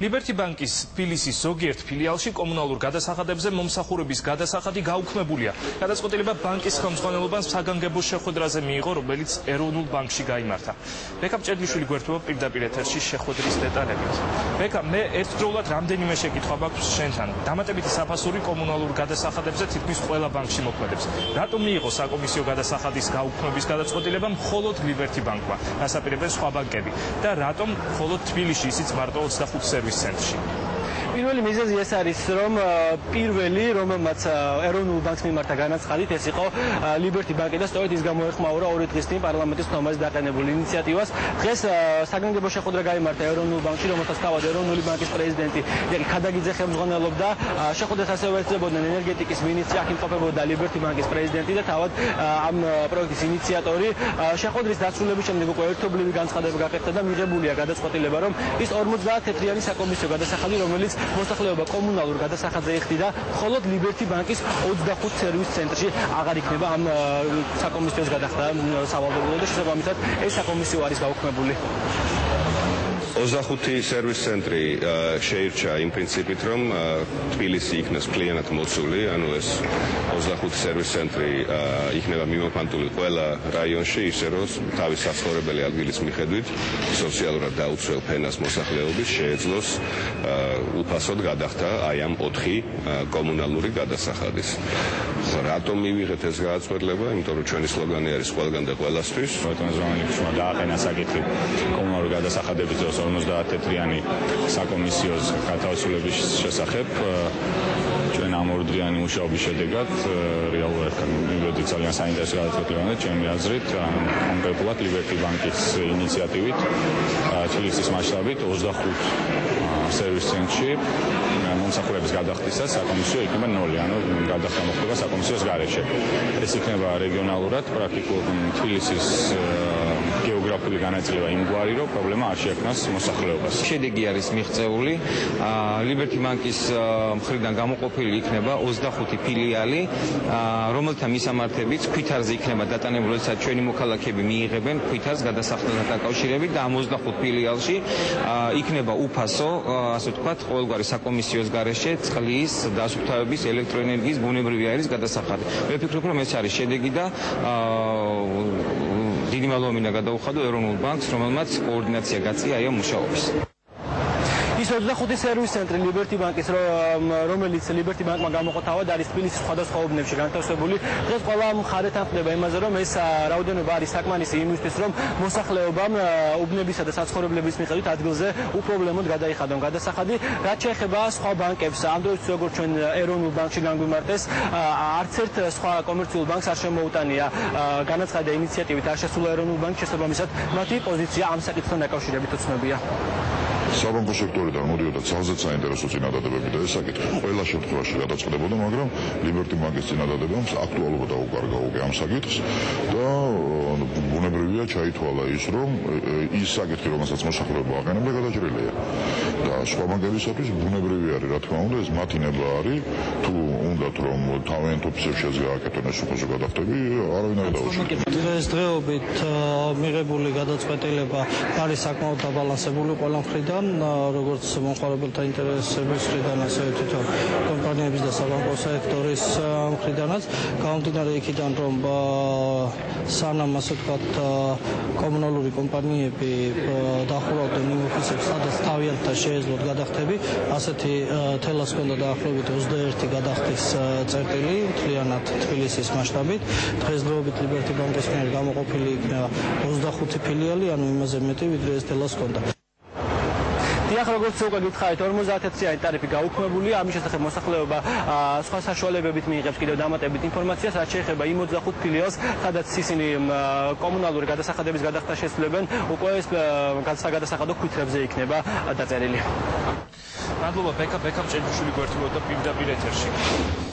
Liberty Bank-ის თბილისის ზოგიერთ ფილიალში კომუნალურ გადასახადებზე მომსახურების გადასახადი გაუქმებულია. გადაწყვეტილება ბანკის ხელმძღვანელობას საგანგებო შეხვედრაზე მიიღო, რომელიც ეროვნულ ბანკში გაიმართა. ბექა მჭედლიშვილი გვერდდება პირდაპირ ეთერში შეხვედრის დეტალებით. ბექა, მე ერთდროულად რამდენიმე შეკითხვა მაქვს შენთან. დამატებითი საფასური კომუნალურ გადასახადებზე თითქმის ყველა ბანკში მოქმედებს. რატომ მიიღო საკომისიო გადასახადის გაუქმების გადაწყვეტილება მხოლოდ Liberty Bank-მა, ასაპირებენ სხვა ბანკები და რატომ მხოლოდ თბილისში, ისიც მარტო 25 სერვის ცენტრში? პირველი მიზეზი ეს არის, რომ პირველი, რომელმაც ეროვნულ ბანკს მიმართა განაცხადით, ეს იყო Liberty Bank-ი და სწორედ ის გამოეხმაურა 2 დღის წინ პარლამენტის ხმაზე დაყენებულ ინიციატივას. დღეს საგანგებო შეხვედრა გაიმართა ეროვნულ ბანკში, რომელსაც თავად ეროვნული ბანკის პრეზიდენტი ირაკლი ქადაგიძე ხელმძღვანელობდა. შეხვედრას ასევე ეწებოდნენ ენერგეტიკის მინისტრი, აქ იმყოფებოდა Liberty Bank-ის პრეზიდენტი და თავად ამ პროექტის ინიციატორი. შეხვედრის დასრულების შემდეგ უკვე ერთობლივი განცხადება გაკეთდა და მიღებულია გადაწყვეტილება, რომ ის 50 თეთრიანი საკომისიო გადასახადი, რომელიც მოსახლეობა კომუნალურ გადასახადზე იხდიდა, მხოლოდ Liberty Bank-ის 25 სერვის ცენტრში აღარ იქნება ამ საკომისიოს გადახდა სავალდებულო და შესაბამისად ეს საკომისიო არის გაუქმებული. 25 სერვის ცენტრი შეირჩა იმ პრინციპით, რომ თბილისი იქნას მთლიანად მოცული, ანუ ეს 25 სერვის ცენტრი იქნება მიმოფანტული ყველა რაიონში, ისე რომ თავის საცხოვრებელი ადგილის მიხედვით სოციალურად დაუცველ ფენას მოსახლეობის შეეძლოს უფასოდ გადახდა აი ამ 4 კომუნალური გადასახადის. რატომ მივიღეთ ეს გადაწყვეტილება? იმიტომ რომ ჩვენი სლოგანი არის ყველგან და ყველასთვის. ბატონო დააყენა საკითხი კომუნალური გადასახადების 50 თეთრიანი საკომისიოს გათავისუფლების შესახებ. ჩვენ ამ ორდრიანი მუშაობის შედეგად რეალურად მივედი ძალიან საინტერესო გადაწყვეტილება, ჩემი აზრით, კონკრეტულად Liberty Bank-ის ინიციატივით თბილისის მასშტაბით 25 სერვის ცენტრში მომსახურების გადახდისას საკომისიო იქნება 0, ანუ გადახდა მოხდება საკომისიოს გარეშე. ეს იქნება რეგიონალურად პრაქტიკულად თბილისის გეოგრაფიული განაწილება იმგვარი, რომ პრობლემა არ შეექმნას მოსახლეობას. შედეგი არის მიღწეული. Liberty Bank-ის მხრიდან გამოყოფილი იქნება 25 ფილიალი, რომელთა მისამართებით ქვითარზე იქნება დატანებული, როდესაც ჩვენი მოქალაქეები მიიღებენ ქვითარს გადასახადთან დაკავშირებით და ამ 25 ფილიალში იქნება უფასო, ასე ვთქვათ, ყოველგვარი საკომისიოს გარეშე წყლის, დასუფთავების, ელექტროენერგიის, ბუნებრივი აირის გადასახადი. მე ვფიქრობ, რომ ეს არის შედეგი და დიდი მადლობა მინდა გადაუხადო ეროვნულ ბანკს, რომელმაც კოორდინაცია გაწია აი ამ მუშაობის. ის 25 სერვის ცენტრი Liberty Bank-ის, რომელიც Liberty Bank-მა გამოყო თავად, არის თბილისის სხვადასხვა უბნებში განთავსებული. დღეს ყველა მხარეთან ხდება იმაზე, რომ ეს რაოდენობა არის საკმარისი იმისთვის, რომ მოსახლეობამ უბნებისა და საცხოვრებლების მიხედვით ადგილზე უპრობლემოდ გადაიხადონ გადასახადი. რაც შეეხება სხვა ბანკებს, ამ დროისთვის როგორც ჩვენ ეროვნულ ბანკში განგვიმართეს, არც ერთ სხვა კომერციულ ბანკს არ შემოუტანია განაცხადა ინიციატივით არ შესულა ეროვნულ ბანკში, შესაბამისად მათი პოზიცია ამ საკითხთან დაკავშირებით უცნობია. საბანკო სექტორიდან მოდიოდა ძალზედ საინტერესო წინადადებები და ეს საკითხი ყველა შემთხვევაში გადაწყდებოდა, მაგრამ Liberty Bank-ის წინადადებამ აქტუალობა დაუკარგა უკვე ამ საკითხს და ბუნებრივია ჩაითვალა ის, რომ ის საკითხი, რომელსაც მოსახლეობა აყენებდა, გადაჭრილია. და სხვა ბანკებისათვის ბუნებრივი არის, რა თქმა უნდა, ეს მათი ნება არის, თუ უნდათ რომ თავიანთ ოფისებში გააკეთონ ეს უფასო გადახდები, არავინ არ დაუშვებს. დღესდღეობით მიღებული გადაწყვეტილება არის საკმაოდ დაბალანსებული ყველა მხრიდან, როგორც მომხმარებელთა ინტერესების მხრიდან, ასევე თვითონ კომპანიების და საბანკო სექტორის მხრიდანაც. გამომდინარე იქიდან, რომ სანამ ასე ვთქვათ კომუნალური კომპანიები დახურავდნენ იმ ოფისებს, სადაც თავიანთთან შეეძლოთ გადახდები, ასეთი თელას ჰქონდა დაახლოებით 21 გადახდის წერტილი მთლიანად თბილისის მასშტაბით. დღესდღეობით Liberty Bank-ის მიერ გამოყოფილი იქნება 25 ფილიალი, ანუ იმაზე მეტი, ვიდრე ეს თელას ჰქონდა. დიახ, როგორც უკვე გითხარით, 50 თეთრიანი ტარიფი გაუქმებულია, ამის შესახებ მოსახლეობა სხვა საშუალებებით მიიღებს კიდევ დამატებით ინფორმაციას, რაც შეეხება იმ 25 ფილიალს, სადაც ისინი კომუნალური გადასახადების გადახდა შესრულებენ, უკვე ეს გადასახადო ქვითრებზე იქნება დაწერილი. მადლობა ბექა მჭედლიშვილი გვერდდებოდა პირდაპირ ეთერში.